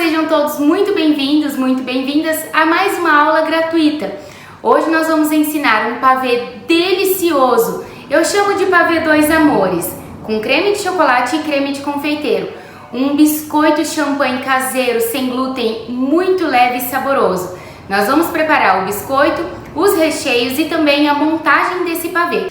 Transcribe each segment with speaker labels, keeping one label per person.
Speaker 1: sejam todos muito bem-vindos, muito bem-vindas a mais uma aula gratuita. Hoje nós vamos ensinar um pavê delicioso, eu chamo de pavê dois amores, com creme de chocolate e creme de confeiteiro. Um biscoito champanhe caseiro, sem glúten, muito leve e saboroso. Nós vamos preparar o biscoito, os recheios e também a montagem desse pavê.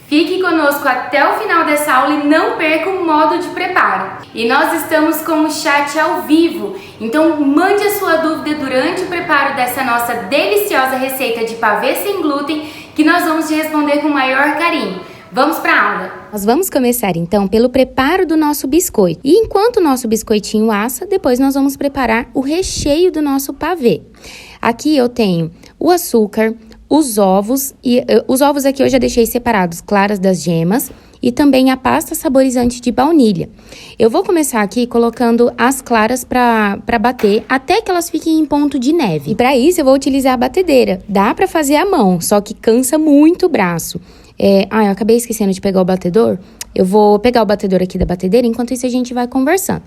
Speaker 1: Fique conosco até o final dessa aula e não perca o modo de preparo. E nós estamos com o chat ao vivo, então mande a sua dúvida durante o preparo dessa nossa deliciosa receita de pavê sem glúten, que nós vamos te responder com o maior carinho. Vamos para a aula!
Speaker 2: Nós vamos começar então pelo preparo do nosso biscoito. E enquanto o nosso biscoitinho assa, depois nós vamos preparar o recheio do nosso pavê. Aqui eu tenho o açúcar, os ovos, e os ovos aqui eu já deixei separados, claras das gemas, e também a pasta saborizante de baunilha. Eu vou começar aqui colocando as claras para bater até que elas fiquem em ponto de neve. E para isso eu vou utilizar a batedeira. Dá para fazer à mão, só que cansa muito o braço. Eu acabei esquecendo de pegar o batedor. Eu vou pegar o batedor aqui da batedeira, enquanto isso a gente vai conversando.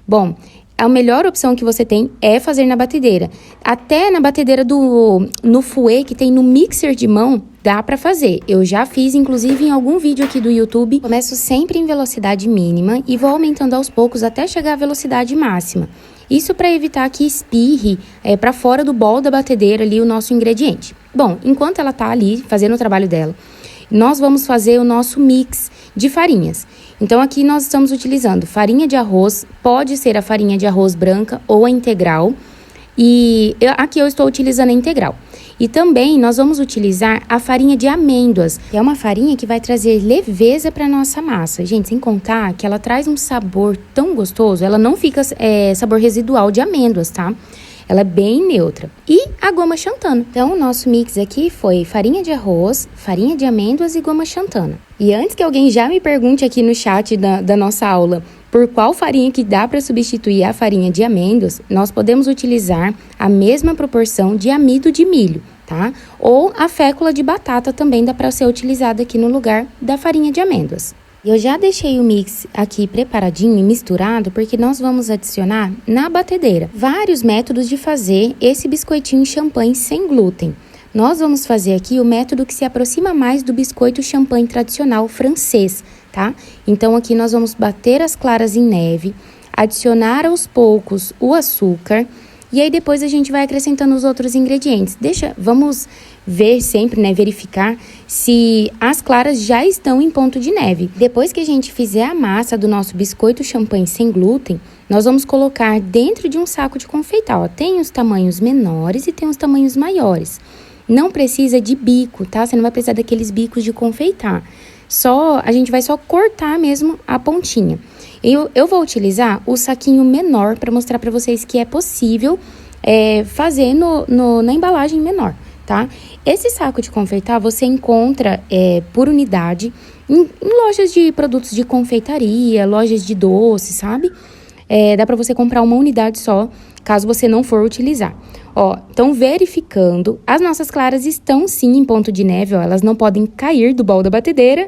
Speaker 2: Bom, a melhor opção que você tem é fazer na batedeira. Até na batedeira no fouet, que tem no mixer de mão, dá pra fazer. Eu já fiz, inclusive, em algum vídeo aqui do YouTube. Começo sempre em velocidade mínima e vou aumentando aos poucos até chegar à velocidade máxima. Isso para evitar que espirre para fora do bol da batedeira ali o nosso ingrediente. Bom, enquanto ela tá ali fazendo o trabalho dela, nós vamos fazer o nosso mix de farinhas. Então, aqui nós estamos utilizando farinha de arroz, pode ser a farinha de arroz branca ou a integral. E aqui eu estou utilizando a integral. E também nós vamos utilizar a farinha de amêndoas, que é uma farinha que vai trazer leveza para nossa massa. Gente, sem contar que ela traz um sabor tão gostoso, ela não fica sabor residual de amêndoas, tá? Ela é bem neutra. E a goma xantana. Então, o nosso mix aqui foi farinha de arroz, farinha de amêndoas e goma xantana. E antes que alguém já me pergunte aqui no chat da nossa aula por qual farinha que dá para substituir a farinha de amêndoas, nós podemos utilizar a mesma proporção de amido de milho, tá? Ou a fécula de batata também dá para ser utilizada aqui no lugar da farinha de amêndoas. Eu já deixei o mix aqui preparadinho e misturado porque nós vamos adicionar na batedeira vários métodos de fazer esse biscoitinho champanhe sem glúten. Nós vamos fazer aqui o método que se aproxima mais do biscoito champanhe tradicional francês, tá? Então aqui nós vamos bater as claras em neve, adicionar aos poucos o açúcar e aí depois a gente vai acrescentando os outros ingredientes. Vamos ver sempre, né, verificar se as claras já estão em ponto de neve. Depois que a gente fizer a massa do nosso biscoito champanhe sem glúten, nós vamos colocar dentro de um saco de confeitar, ó. Tem os tamanhos menores e tem os tamanhos maiores. Não precisa de bico, tá? Você não vai precisar daqueles bicos de confeitar. A gente vai só cortar mesmo a pontinha. Eu vou utilizar o saquinho menor para mostrar para vocês que é possível fazer na embalagem menor, tá? Esse saco de confeitar você encontra por unidade em lojas de produtos de confeitaria, lojas de doce, sabe? Dá para você comprar uma unidade só, caso você não for utilizar. Ó, então verificando, as nossas claras estão sim em ponto de neve, ó, elas não podem cair do bol da batedeira,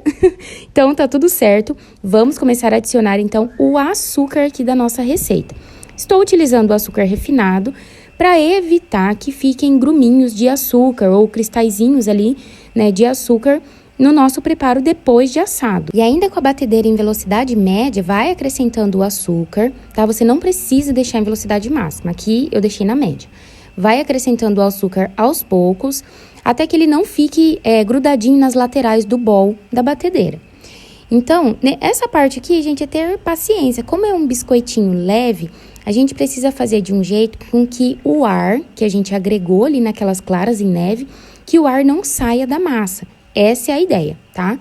Speaker 2: então tá tudo certo. Vamos começar a adicionar então o açúcar aqui da nossa receita. Estou utilizando o açúcar refinado para evitar que fiquem gruminhos de açúcar ou cristalzinhos ali, né, de açúcar no nosso preparo depois de assado. E ainda com a batedeira em velocidade média, vai acrescentando o açúcar, tá? Você não precisa deixar em velocidade máxima, aqui eu deixei na média. Vai acrescentando o açúcar aos poucos, até que ele não fique grudadinho nas laterais do bol da batedeira. Então, essa parte aqui, gente, é ter paciência. Como é um biscoitinho leve, a gente precisa fazer de um jeito com que o ar, que a gente agregou ali naquelas claras em neve, que o ar não saia da massa. Essa é a ideia, tá?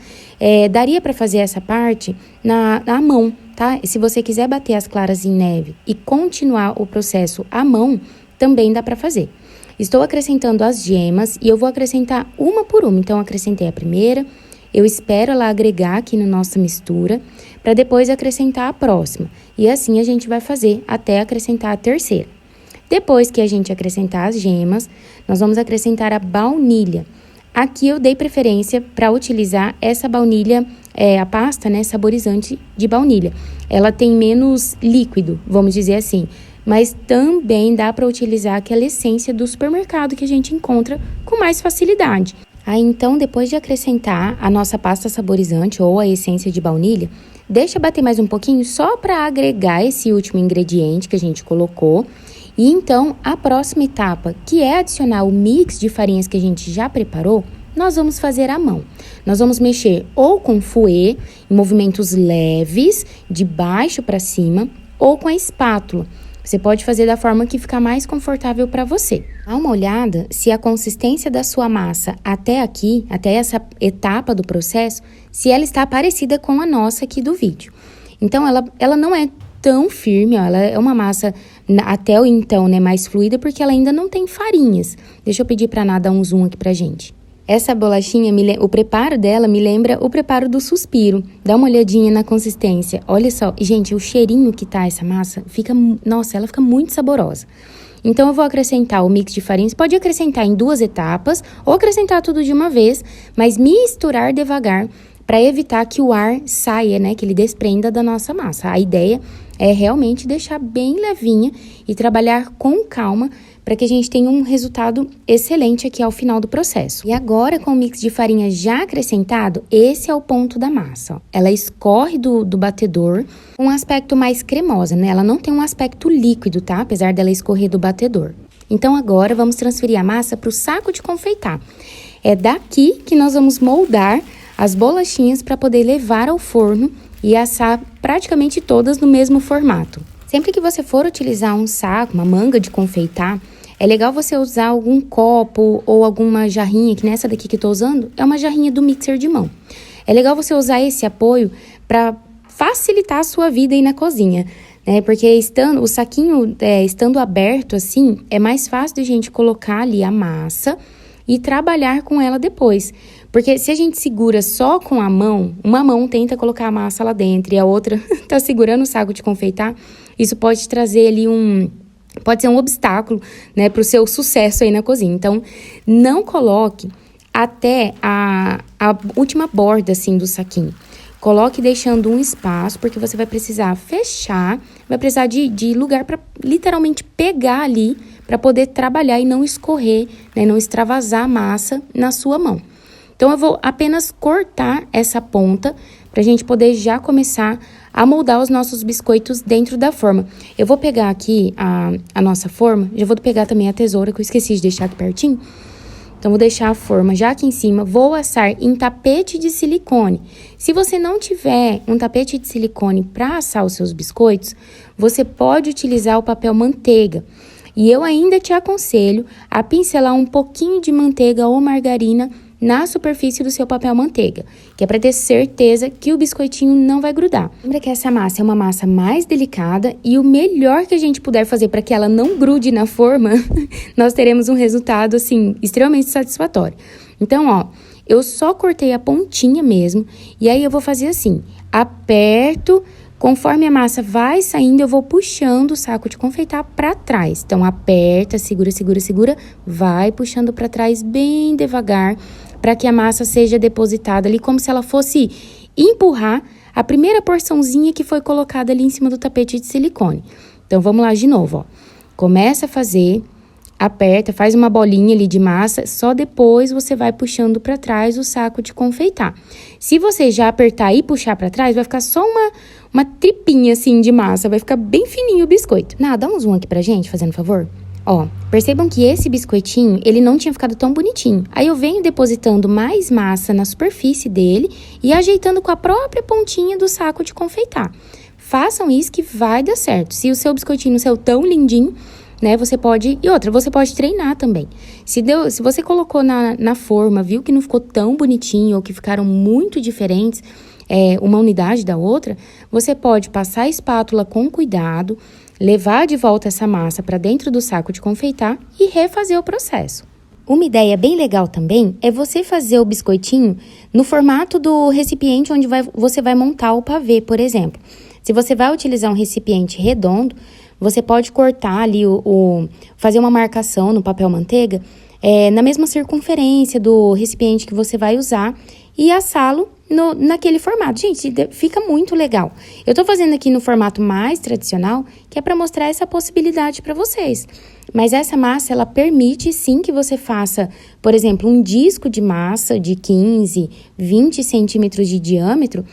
Speaker 2: Daria para fazer essa parte na mão, tá? Se você quiser bater as claras em neve e continuar o processo à mão, também dá para fazer. Estou acrescentando as gemas e eu vou acrescentar uma por uma. Então, acrescentei a primeira, eu espero ela agregar aqui na nossa mistura, para depois acrescentar a próxima. E assim a gente vai fazer até acrescentar a terceira. Depois que a gente acrescentar as gemas, nós vamos acrescentar a baunilha. Aqui eu dei preferência para utilizar essa baunilha, a pasta, né, saborizante de baunilha. Ela tem menos líquido, vamos dizer assim, mas também dá para utilizar aquela essência do supermercado que a gente encontra com mais facilidade. Aí então, depois de acrescentar a nossa pasta saborizante ou a essência de baunilha, deixa bater mais um pouquinho só para agregar esse último ingrediente que a gente colocou. E então, a próxima etapa, que é adicionar o mix de farinhas que a gente já preparou, nós vamos fazer à mão. Nós vamos mexer ou com fouet, em movimentos leves, de baixo para cima, ou com a espátula. Você pode fazer da forma que ficar mais confortável para você. Dá uma olhada se a consistência da sua massa até aqui, até essa etapa do processo, se ela está parecida com a nossa aqui do vídeo. Então, ela não é tão firme, ó, ela é uma massa até o então, né, mais fluida, porque ela ainda não tem farinhas. Deixa eu pedir para Ná dar um zoom aqui pra gente. Essa bolachinha, o preparo dela me lembra o preparo do suspiro. Dá uma olhadinha na consistência. Olha só, gente, o cheirinho que tá essa massa, nossa, ela fica muito saborosa. Então, eu vou acrescentar o mix de farinhas. Pode acrescentar em 2 etapas ou acrescentar tudo de uma vez, mas misturar devagar para evitar que o ar saia, né, que ele desprenda da nossa massa. A ideia é realmente deixar bem levinha e trabalhar com calma para que a gente tenha um resultado excelente aqui ao final do processo. E agora, com o mix de farinha já acrescentado, esse é o ponto da massa, ó. Ela escorre do batedor com um aspecto mais cremosa, né? Ela não tem um aspecto líquido, tá? Apesar dela escorrer do batedor. Então, agora, vamos transferir a massa para o saco de confeitar. É daqui que nós vamos moldar as bolachinhas para poder levar ao forno e assar praticamente todas no mesmo formato. Sempre que você for utilizar um saco, uma manga de confeitar, é legal você usar algum copo ou alguma jarrinha, que nessa daqui que eu tô usando é uma jarrinha do mixer de mão. É legal você usar esse apoio para facilitar a sua vida aí na cozinha, né? Porque o saquinho estando aberto assim, é mais fácil de a gente colocar ali a massa e trabalhar com ela depois. Porque se a gente segura só com a mão, uma mão tenta colocar a massa lá dentro e a outra tá segurando o saco de confeitar, isso pode trazer ali pode ser um obstáculo, né, pro seu sucesso aí na cozinha. Então, não coloque até a última borda, assim, do saquinho. Coloque deixando um espaço, porque você vai precisar fechar, vai precisar de lugar para literalmente pegar ali, para poder trabalhar e não escorrer, né, não extravasar a massa na sua mão. Então, eu vou apenas cortar essa ponta pra gente poder já começar a moldar os nossos biscoitos dentro da forma. Eu vou pegar aqui a nossa forma, já vou pegar também a tesoura, que eu esqueci de deixar aqui pertinho. Então, vou deixar a forma já aqui em cima, vou assar em tapete de silicone. Se você não tiver um tapete de silicone para assar os seus biscoitos, você pode utilizar o papel manteiga. E eu ainda te aconselho a pincelar um pouquinho de manteiga ou margarina na superfície do seu papel manteiga, que é para ter certeza que o biscoitinho não vai grudar. Lembra que essa massa é uma massa mais delicada e o melhor que a gente puder fazer para que ela não grude na forma, nós teremos um resultado, assim, extremamente satisfatório. Então, ó, eu só cortei a pontinha mesmo e aí eu vou fazer assim, aperto. Conforme a massa vai saindo, eu vou puxando o saco de confeitar para trás. Então, aperta, segura, segura, segura, vai puxando para trás bem devagar, para que a massa seja depositada ali, como se ela fosse empurrar a primeira porçãozinha que foi colocada ali em cima do tapete de silicone. Então, vamos lá de novo, ó. Começa a fazer, aperta, faz uma bolinha ali de massa, só depois você vai puxando para trás o saco de confeitar. Se você já apertar e puxar para trás, vai ficar só uma tripinha assim de massa, vai ficar bem fininho o biscoito. Dá um zoom aqui pra gente, fazendo favor. Ó, percebam que esse biscoitinho, ele não tinha ficado tão bonitinho. Aí eu venho depositando mais massa na superfície dele e ajeitando com a própria pontinha do saco de confeitar. Façam isso que vai dar certo. Se o seu biscoitinho não saiu tão lindinho, né, você pode treinar também. Se você colocou na forma, viu que não ficou tão bonitinho ou que ficaram muito diferentes, uma unidade da outra, você pode passar a espátula com cuidado, levar de volta essa massa para dentro do saco de confeitar e refazer o processo. Uma ideia bem legal também é você fazer o biscoitinho no formato do recipiente onde você vai montar o pavê, por exemplo. Se você vai utilizar um recipiente redondo, você pode cortar ali, fazer uma marcação no papel manteiga, na mesma circunferência do recipiente que você vai usar e assá-lo naquele formato. Gente, fica muito legal. Eu tô fazendo aqui no formato mais tradicional, que é para mostrar essa possibilidade para vocês. Mas essa massa, ela permite sim que você faça, por exemplo, um disco de massa de 15, 20 centímetros de diâmetro,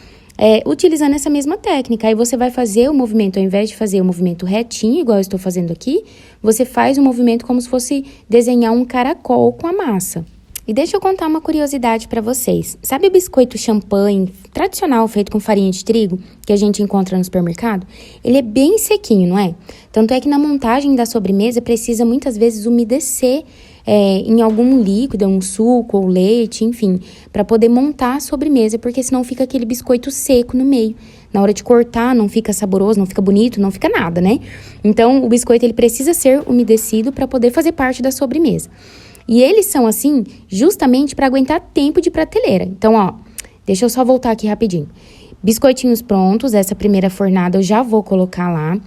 Speaker 2: utilizando essa mesma técnica. Aí você vai fazer o movimento, ao invés de fazer o movimento retinho, igual eu estou fazendo aqui, você faz o movimento como se fosse desenhar um caracol com a massa. E deixa eu contar uma curiosidade para vocês. Sabe o biscoito champanhe tradicional feito com farinha de trigo que a gente encontra no supermercado? Ele é bem sequinho, não é? Tanto é que na montagem da sobremesa precisa muitas vezes umedecer em algum líquido, um suco ou leite, enfim, para poder montar a sobremesa, porque senão fica aquele biscoito seco no meio. Na hora de cortar não fica saboroso, não fica bonito, não fica nada, né? Então o biscoito ele precisa ser umedecido para poder fazer parte da sobremesa. E eles são assim justamente para aguentar tempo de prateleira. Então, ó, deixa eu só voltar aqui rapidinho. Biscoitinhos prontos, essa primeira fornada eu já vou colocar lá.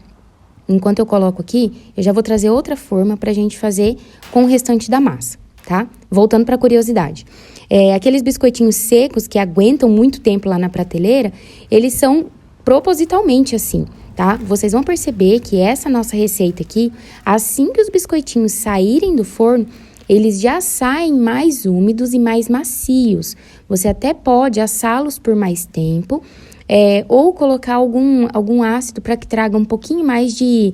Speaker 2: Enquanto eu coloco aqui, eu já vou trazer outra forma pra gente fazer com o restante da massa, tá? Voltando pra curiosidade. Aqueles biscoitinhos secos que aguentam muito tempo lá na prateleira, eles são propositalmente assim, tá? Vocês vão perceber que essa nossa receita aqui, assim que os biscoitinhos saírem do forno, eles já saem mais úmidos e mais macios. Você até pode assá-los por mais tempo, ou colocar algum ácido para que traga um pouquinho mais de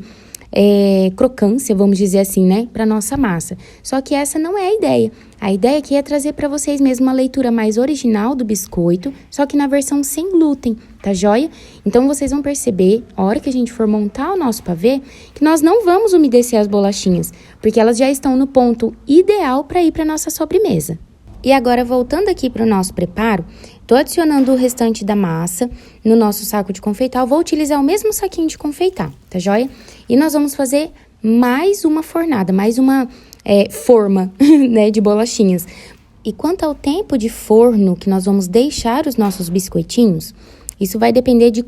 Speaker 2: crocância, vamos dizer assim, né, para nossa massa. Só que essa não é a ideia. A ideia aqui é trazer para vocês mesmo uma leitura mais original do biscoito, só que na versão sem glúten, tá joia? Então, vocês vão perceber, a hora que a gente for montar o nosso pavê, que nós não vamos umedecer as bolachinhas, porque elas já estão no ponto ideal para ir para nossa sobremesa. E agora, voltando aqui para o nosso preparo, tô adicionando o restante da massa no nosso saco de confeitar. Eu vou utilizar o mesmo saquinho de confeitar, tá joia? E nós vamos fazer mais uma fornada, mais uma forma, né, de bolachinhas. E quanto ao tempo de forno que nós vamos deixar os nossos biscoitinhos, isso vai depender de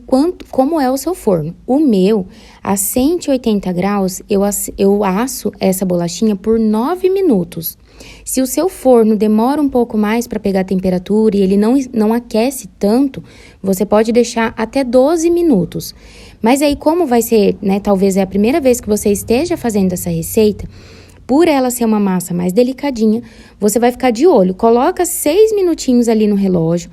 Speaker 2: como é o seu forno. O meu, a 180 graus, eu asso essa bolachinha por 9 minutos. Se o seu forno demora um pouco mais para pegar a temperatura e ele não aquece tanto, você pode deixar até 12 minutos. Mas aí, como vai ser, né, talvez é a primeira vez que você esteja fazendo essa receita, por ela ser uma massa mais delicadinha, você vai ficar de olho. Coloca 6 minutinhos ali no relógio.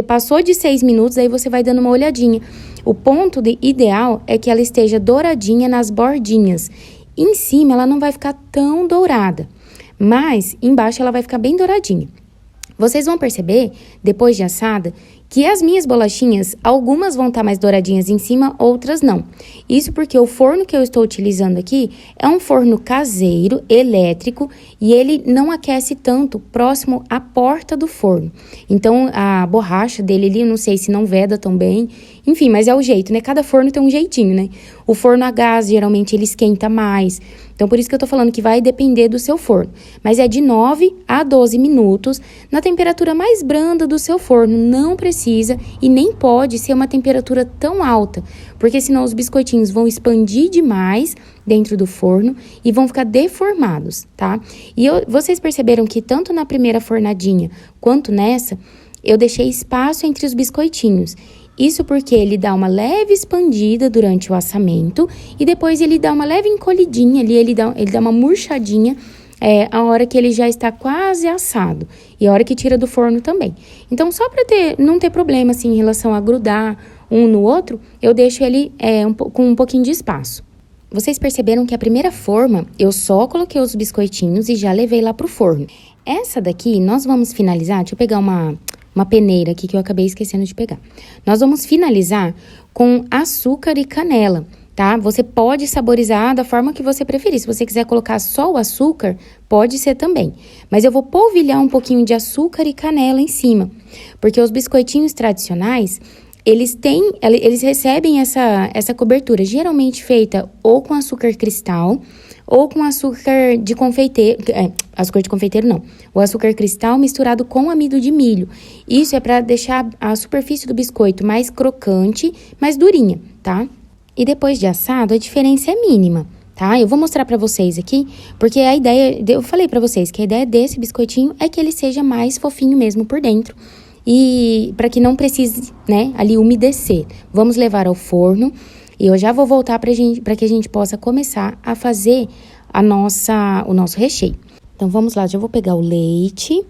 Speaker 2: Passou de 6 minutos, aí você vai dando uma olhadinha. O ponto ideal é que ela esteja douradinha nas bordinhas. Em cima, ela não vai ficar tão dourada, mas embaixo ela vai ficar bem douradinha. Vocês vão perceber, depois de assada, que as minhas bolachinhas, algumas vão estar mais douradinhas em cima, outras não. Isso porque o forno que eu estou utilizando aqui é um forno caseiro, elétrico, e ele não aquece tanto próximo à porta do forno. Então, a borracha dele ali, eu não sei se não veda tão bem, enfim, mas é o jeito, né? Cada forno tem um jeitinho, né? O forno a gás, geralmente, ele esquenta mais. Então, por isso que eu tô falando que vai depender do seu forno. Mas é de 9 a 12 minutos na temperatura mais branda do seu forno. Não precisa e nem pode ser uma temperatura tão alta, porque senão os biscoitinhos vão expandir demais dentro do forno e vão ficar deformados, tá? E vocês perceberam que tanto na primeira fornadinha quanto nessa, eu deixei espaço entre os biscoitinhos. Isso porque ele dá uma leve expandida durante o assamento e depois ele dá uma leve encolhidinha ali, ele dá uma murchadinha a hora que ele já está quase assado e a hora que tira do forno também. Então, só para não ter problema assim em relação a grudar um no outro, eu deixo ele com um pouquinho de espaço. Vocês perceberam que a primeira forma, eu só coloquei os biscoitinhos e já levei lá pro forno. Essa daqui, nós vamos finalizar, deixa eu pegar uma peneira aqui que eu acabei esquecendo de pegar. Nós vamos finalizar com açúcar e canela, tá? Você pode saborizar da forma que você preferir. Se você quiser colocar só o açúcar, pode ser também. Mas eu vou polvilhar um pouquinho de açúcar e canela em cima, porque os biscoitinhos tradicionais, eles recebem essa cobertura, geralmente feita ou com açúcar cristal ou com açúcar de confeiteiro, açúcar de confeiteiro não, o açúcar cristal misturado com amido de milho. Isso é para deixar a superfície do biscoito mais crocante, mais durinha, tá? E depois de assado, a diferença é mínima, tá? Eu vou mostrar pra vocês aqui, porque a ideia, eu falei pra vocês que a ideia desse biscoitinho é que ele seja mais fofinho mesmo por dentro. E para que não precise, né, ali umedecer. Vamos levar ao forno e eu já vou voltar para que a gente possa começar a fazer o nosso recheio. Então, vamos lá, já vou pegar o leite.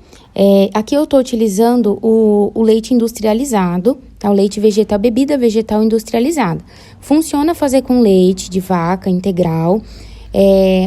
Speaker 2: Aqui eu tô utilizando o leite industrializado, tá? O leite vegetal, bebida vegetal industrializada. Funciona fazer com leite de vaca integral.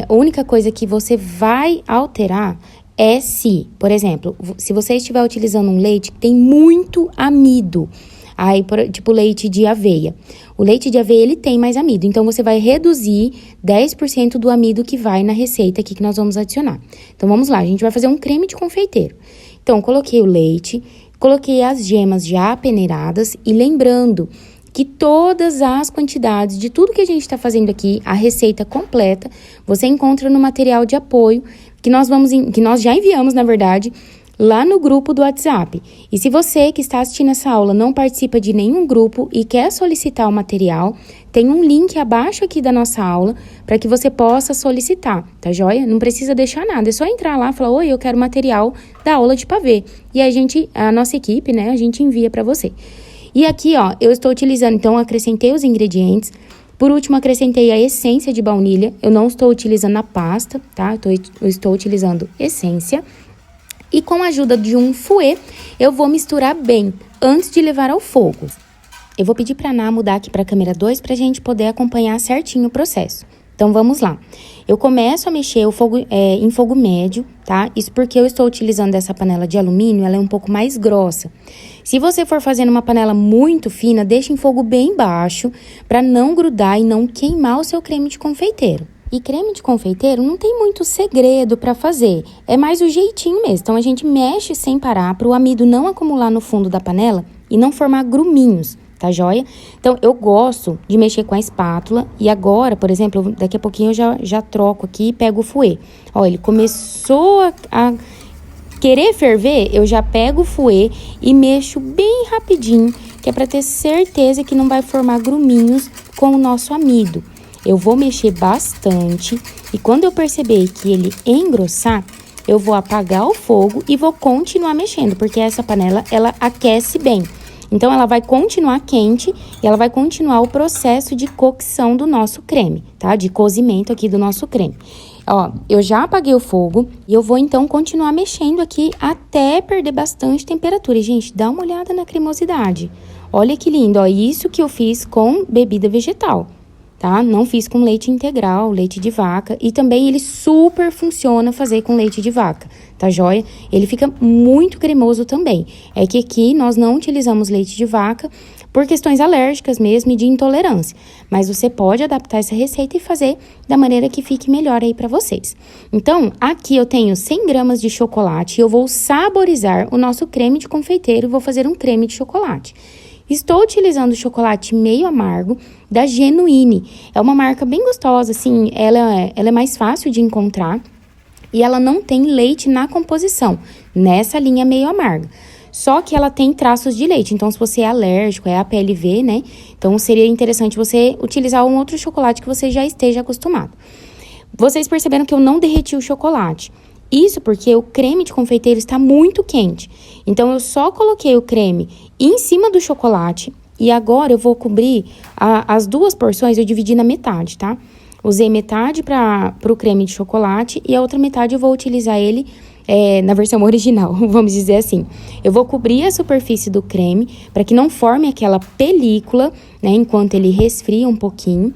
Speaker 2: A única coisa que você vai alterar é se, por exemplo, se você estiver utilizando um leite que tem muito amido, aí, tipo leite de aveia. O leite de aveia, ele tem mais amido, então você vai reduzir 10% do amido que vai na receita aqui que nós vamos adicionar. Então, vamos lá, a gente vai fazer um creme de confeiteiro. Então, coloquei o leite, coloquei as gemas já peneiradas e lembrando que todas as quantidades de tudo que a gente está fazendo aqui, a receita completa, você encontra no material de apoio que nós já enviamos, na verdade, lá no grupo do WhatsApp. E se você que está assistindo essa aula não participa de nenhum grupo e quer solicitar o material, tem um link abaixo aqui da nossa aula para que você possa solicitar, tá joia? Não precisa deixar nada, é só entrar lá e falar, oi, eu quero material da aula de pavê. E a nossa equipe, né, a gente envia para você. E aqui, ó, eu estou utilizando, então, acrescentei os ingredientes. Por último, acrescentei a essência de baunilha. Eu não estou utilizando a pasta, tá? Eu estou utilizando essência. E com a ajuda de um fouet, eu vou misturar bem antes de levar ao fogo. Eu vou pedir para a Ná mudar aqui para a câmera 2 para a gente poder acompanhar certinho o processo. Então, vamos lá. Eu começo a mexer em fogo médio, tá? Isso porque eu estou utilizando essa panela de alumínio, ela é um pouco mais grossa. Se você for fazendo uma panela muito fina, deixe em fogo bem baixo para não grudar e não queimar o seu creme de confeiteiro. E creme de confeiteiro não tem muito segredo para fazer, é mais o jeitinho mesmo. Então, a gente mexe sem parar para o amido não acumular no fundo da panela e não formar gruminhos, tá joia? Então, eu gosto de mexer com a espátula e agora, por exemplo, daqui a pouquinho eu já troco aqui e pego o fouet. Ó, ele começou a querer ferver, eu já pego o fouet e mexo bem rapidinho, que é para ter certeza que não vai formar gruminhos com o nosso amido. Eu vou mexer bastante e quando eu perceber que ele engrossar, eu vou apagar o fogo e vou continuar mexendo, porque essa panela, ela aquece bem. Então, ela vai continuar quente e ela vai continuar o processo de cocção do nosso creme, tá? De cozimento aqui do nosso creme. Ó, eu já apaguei o fogo e eu vou, então, continuar mexendo aqui até perder bastante temperatura. E, gente, dá uma olhada na cremosidade. Olha que lindo, ó, isso que eu fiz com bebida vegetal. Tá? Não fiz com leite integral, leite de vaca. E também ele super funciona fazer com leite de vaca, tá joia? Ele fica muito cremoso também. É que aqui nós não utilizamos leite de vaca por questões alérgicas mesmo e de intolerância. Mas você pode adaptar essa receita e fazer da maneira que fique melhor aí pra vocês. Então, aqui eu tenho 100 gramas de chocolate e eu vou saborizar o nosso creme de confeiteiro e vou fazer um creme de chocolate. Estou utilizando o chocolate meio amargo da Genuine. É uma marca bem gostosa, assim, ela é mais fácil de encontrar e ela não tem leite na composição, nessa linha meio amarga. Só que ela tem traços de leite, então se você é alérgico, é APLV, né? Então seria interessante você utilizar um outro chocolate que você já esteja acostumado. Vocês perceberam que eu não derreti o chocolate. Isso porque o creme de confeiteiro está muito quente. Então, eu só coloquei o creme em cima do chocolate e agora eu vou cobrir as duas porções, eu dividi na metade, tá? Usei metade para o creme de chocolate e a outra metade eu vou utilizar ele na versão original, vamos dizer assim. Eu vou cobrir a superfície do creme para que não forme aquela película, né? Enquanto ele resfria um pouquinho.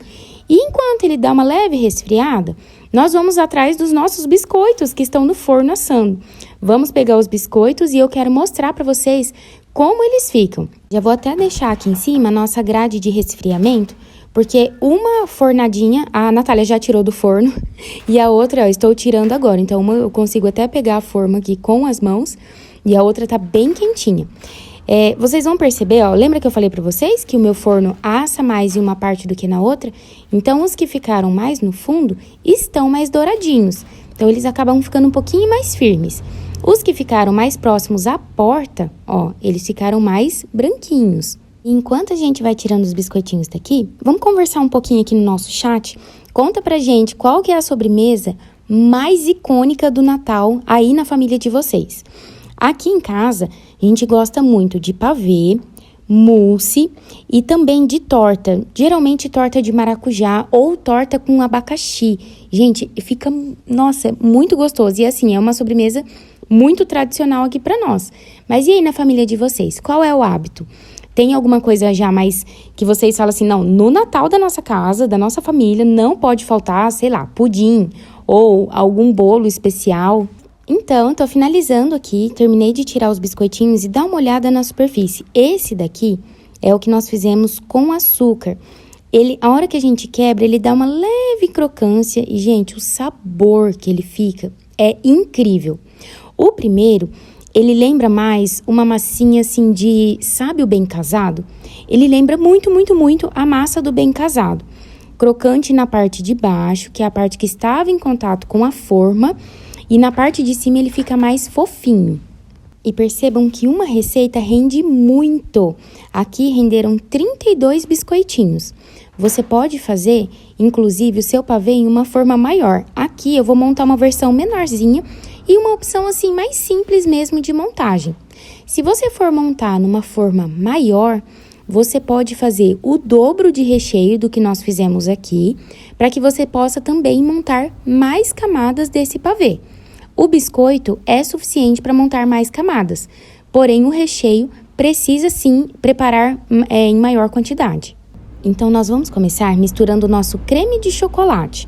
Speaker 2: E enquanto ele dá uma leve resfriada, nós vamos atrás dos nossos biscoitos que estão no forno assando. Vamos pegar os biscoitos e eu quero mostrar para vocês como eles ficam. Já vou até deixar aqui em cima a nossa grade de resfriamento, porque uma fornadinha a Natália já tirou do forno e a outra eu estou tirando agora. Então, uma eu consigo até pegar a forma aqui com as mãos e a outra tá bem quentinha. Vocês vão perceber, ó, lembra que eu falei pra vocês que o meu forno assa mais em uma parte do que na outra? Então, os que ficaram mais no fundo estão mais douradinhos. Então, eles acabam ficando um pouquinho mais firmes. Os que ficaram mais próximos à porta, ó, eles ficaram mais branquinhos. Enquanto a gente vai tirando os biscoitinhos daqui, vamos conversar um pouquinho aqui no nosso chat Conta pra gente qual que é a sobremesa mais icônica do Natal aí na família de vocês. Aqui em casa, a gente gosta muito de pavê, mousse e também de torta. Geralmente torta de maracujá ou torta com abacaxi. Gente, fica, nossa, muito gostoso. E assim, é uma sobremesa muito tradicional aqui pra nós. Mas e aí na família de vocês? Qual é o hábito? Tem alguma coisa já mais que vocês falam assim, não, no Natal da nossa casa, da nossa família, não pode faltar, sei lá, pudim ou algum bolo especial? Então, tô finalizando aqui, terminei de tirar os biscoitinhos e dá uma olhada na superfície. Esse daqui é o que nós fizemos com açúcar. A hora que a gente quebra, ele dá uma leve crocância e, gente, o sabor que ele fica é incrível. O primeiro, ele lembra mais uma massinha assim de, sabe o bem casado? Ele lembra muito, muito, muito a massa do bem casado. Crocante na parte de baixo, que é a parte que estava em contato com a forma, e na parte de cima ele fica mais fofinho. E percebam que uma receita rende muito. Aqui renderam 32 biscoitinhos. Você pode fazer, inclusive, o seu pavê em uma forma maior. Aqui eu vou montar uma versão menorzinha e uma opção assim mais simples mesmo de montagem. Se você for montar numa forma maior, você pode fazer o dobro de recheio do que nós fizemos aqui, para que você possa também montar mais camadas desse pavê. O biscoito é suficiente para montar mais camadas, porém o recheio precisa sim preparar em maior quantidade. Então nós vamos começar misturando o nosso creme de chocolate.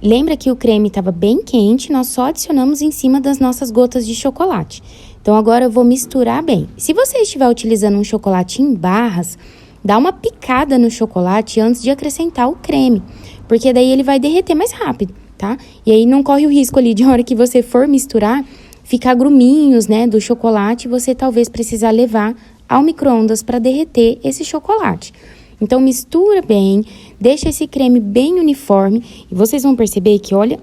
Speaker 2: Lembra que o creme estava bem quente, nós só adicionamos em cima das nossas gotas de chocolate. Então agora eu vou misturar bem. Se você estiver utilizando um chocolate em barras, dá uma picada no chocolate antes de acrescentar o creme, porque daí ele vai derreter mais rápido, tá? E aí não corre o risco ali de hora que você for misturar, ficar gruminhos, né, do chocolate, você talvez precisar levar ao micro-ondas para derreter esse chocolate. Então, mistura bem, deixa esse creme bem uniforme e vocês vão perceber que, olha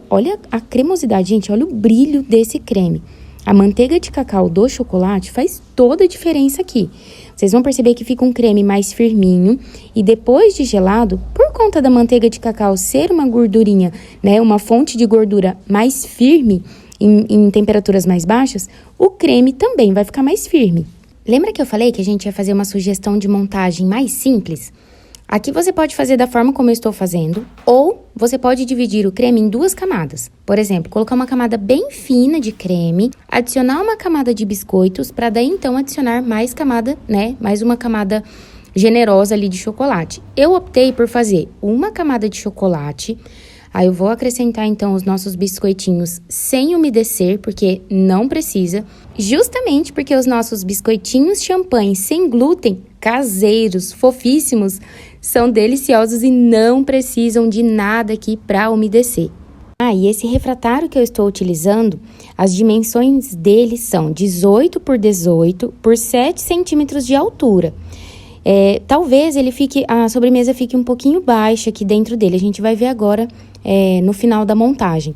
Speaker 2: a cremosidade, gente, olha o brilho desse creme. A manteiga de cacau do chocolate faz toda a diferença aqui. Vocês vão perceber que fica um creme mais firminho e depois de gelado, por conta da manteiga de cacau ser uma gordurinha, né, uma fonte de gordura mais firme em temperaturas mais baixas, o creme também vai ficar mais firme. Lembra que eu falei que a gente ia fazer uma sugestão de montagem mais simples? Aqui você pode fazer da forma como eu estou fazendo, ou você pode dividir o creme em 2 camadas. Por exemplo, colocar uma camada bem fina de creme, adicionar uma camada de biscoitos, para daí então adicionar mais camada, né? Mais uma camada generosa ali de chocolate. Eu optei por fazer uma camada de chocolate, aí eu vou acrescentar então os nossos biscoitinhos sem umedecer, porque não precisa, justamente porque os nossos biscoitinhos champanhe sem glúten, caseiros, fofíssimos, são deliciosos e não precisam de nada aqui para umedecer. E esse refratário que eu estou utilizando, as dimensões dele são 18 por 18 por 7 centímetros de altura. Talvez a sobremesa fique um pouquinho baixa aqui dentro dele, a gente vai ver agora no final da montagem.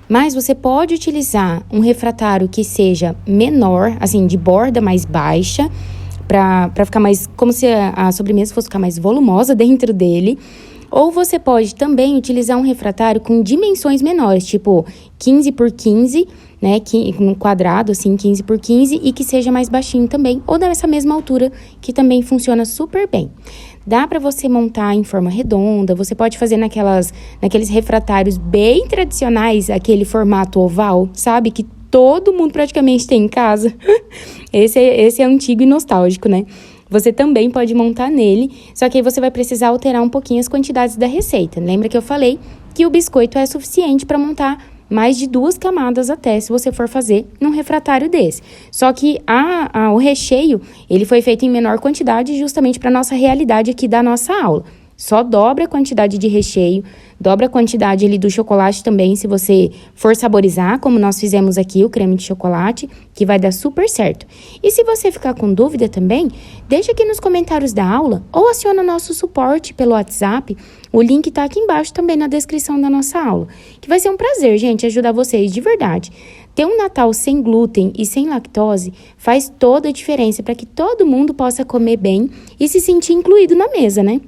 Speaker 2: Mas você pode utilizar um refratário que seja menor, assim, de borda mais baixa, para ficar mais, como se a sobremesa fosse ficar mais volumosa dentro dele. Ou você pode também utilizar um refratário com dimensões menores, tipo 15 por 15, né, um quadrado assim, 15 por 15, e que seja mais baixinho também, ou dessa mesma altura, que também funciona super bem. Dá para você montar em forma redonda, você pode fazer naqueles refratários bem tradicionais, aquele formato oval, sabe, que todo mundo praticamente tem em casa. Esse é antigo e nostálgico, né? Você também pode montar nele, só que aí você vai precisar alterar um pouquinho as quantidades da receita. Lembra que eu falei que o biscoito é suficiente para montar mais de 2 camadas até, se você for fazer num refratário desse. Só que o recheio, ele foi feito em menor quantidade justamente para nossa realidade aqui da nossa aula. Só dobra a quantidade de recheio, dobra a quantidade ali do chocolate também, se você for saborizar, como nós fizemos aqui, o creme de chocolate, que vai dar super certo. E se você ficar com dúvida também, deixa aqui nos comentários da aula ou aciona o nosso suporte pelo WhatsApp. O link tá aqui embaixo também na descrição da nossa aula. Que vai ser um prazer, gente, ajudar vocês de verdade. Ter um Natal sem glúten e sem lactose faz toda a diferença para que todo mundo possa comer bem e se sentir incluído na mesa, né?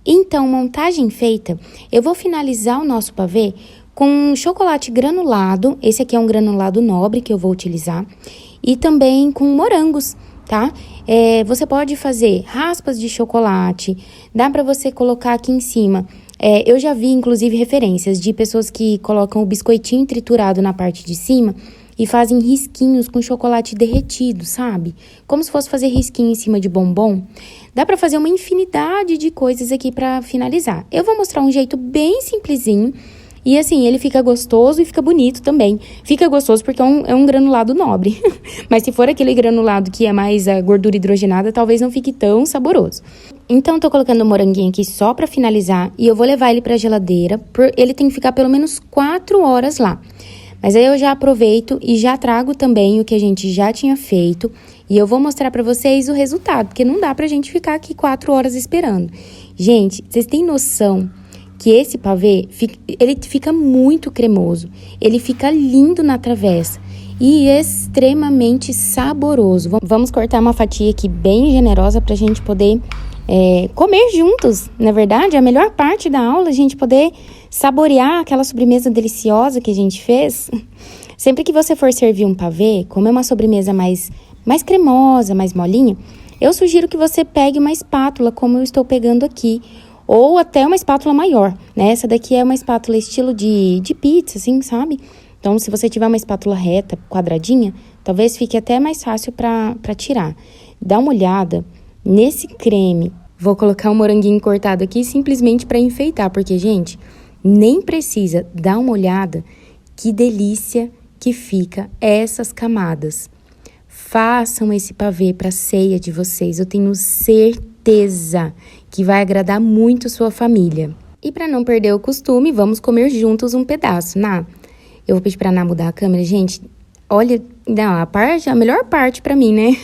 Speaker 2: Então, montagem feita, eu vou finalizar o nosso pavê com chocolate granulado. Esse aqui é um granulado nobre que eu vou utilizar. E também com morangos, tá? Você pode fazer raspas de chocolate, dá pra você colocar aqui em cima. Eu já vi, inclusive, referências de pessoas que colocam o biscoitinho triturado na parte de cima e fazem risquinhos com chocolate derretido, sabe? Como se fosse fazer risquinho em cima de bombom. Dá pra fazer uma infinidade de coisas aqui pra finalizar. Eu vou mostrar um jeito bem simplesinho. E assim, ele fica gostoso e fica bonito também. Fica gostoso porque é um granulado nobre. Mas se for aquele granulado que é mais a gordura hidrogenada, talvez não fique tão saboroso. Então, tô colocando o moranguinho aqui só pra finalizar. E eu vou levar ele pra geladeira. Ele tem que ficar pelo menos 4 horas lá. Mas aí eu já aproveito e já trago também o que a gente já tinha feito. E eu vou mostrar pra vocês o resultado. Porque não dá pra gente ficar aqui 4 horas esperando. Gente, vocês têm noção que esse pavê, ele fica muito cremoso, ele fica lindo na travessa e extremamente saboroso. Vamos cortar uma fatia aqui bem generosa pra gente poder comer juntos. Na verdade, a melhor parte da aula é a gente poder saborear aquela sobremesa deliciosa que a gente fez. Sempre que você for servir um pavê, como é uma sobremesa mais cremosa, mais molinha, eu sugiro que você pegue uma espátula, como eu estou pegando aqui, ou até uma espátula maior, né? Essa daqui é uma espátula estilo de pizza, assim, sabe? Então, se você tiver uma espátula reta, quadradinha, talvez fique até mais fácil pra tirar. Dá uma olhada nesse creme. Vou colocar um moranguinho cortado aqui simplesmente pra enfeitar, porque, gente, nem precisa. Dar uma olhada que delícia que fica essas camadas. Façam esse pavê pra ceia de vocês, eu tenho certeza que vai agradar muito sua família. E para não perder o costume, vamos comer juntos um pedaço, Ná. Eu vou pedir pra Ná mudar a câmera. Gente, olha, não, a melhor parte pra mim, né?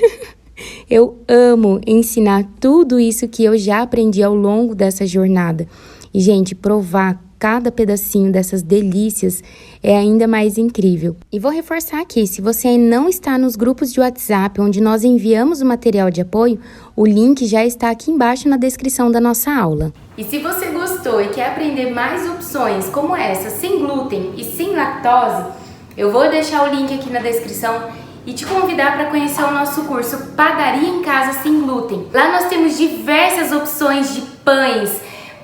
Speaker 2: Eu amo ensinar tudo isso que eu já aprendi ao longo dessa jornada. E, gente, provar cada pedacinho dessas delícias é ainda mais incrível. E vou reforçar aqui, se você não está nos grupos de WhatsApp, onde nós enviamos o material de apoio, o link já está aqui embaixo na descrição da nossa aula.
Speaker 1: E se você gostou e quer aprender mais opções como essa, sem glúten e sem lactose, eu vou deixar o link aqui na descrição e te convidar para conhecer o nosso curso Padaria em Casa Sem Glúten. Lá nós temos diversas opções de pães,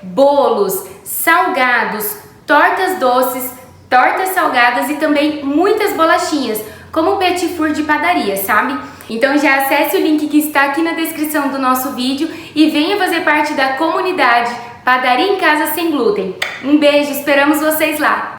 Speaker 1: bolos, salgados, tortas doces, tortas salgadas e também muitas bolachinhas, como o petit four de padaria, sabe? Então já acesse o link que está aqui na descrição do nosso vídeo e venha fazer parte da comunidade Padaria em Casa Sem Glúten. Um beijo, esperamos vocês lá!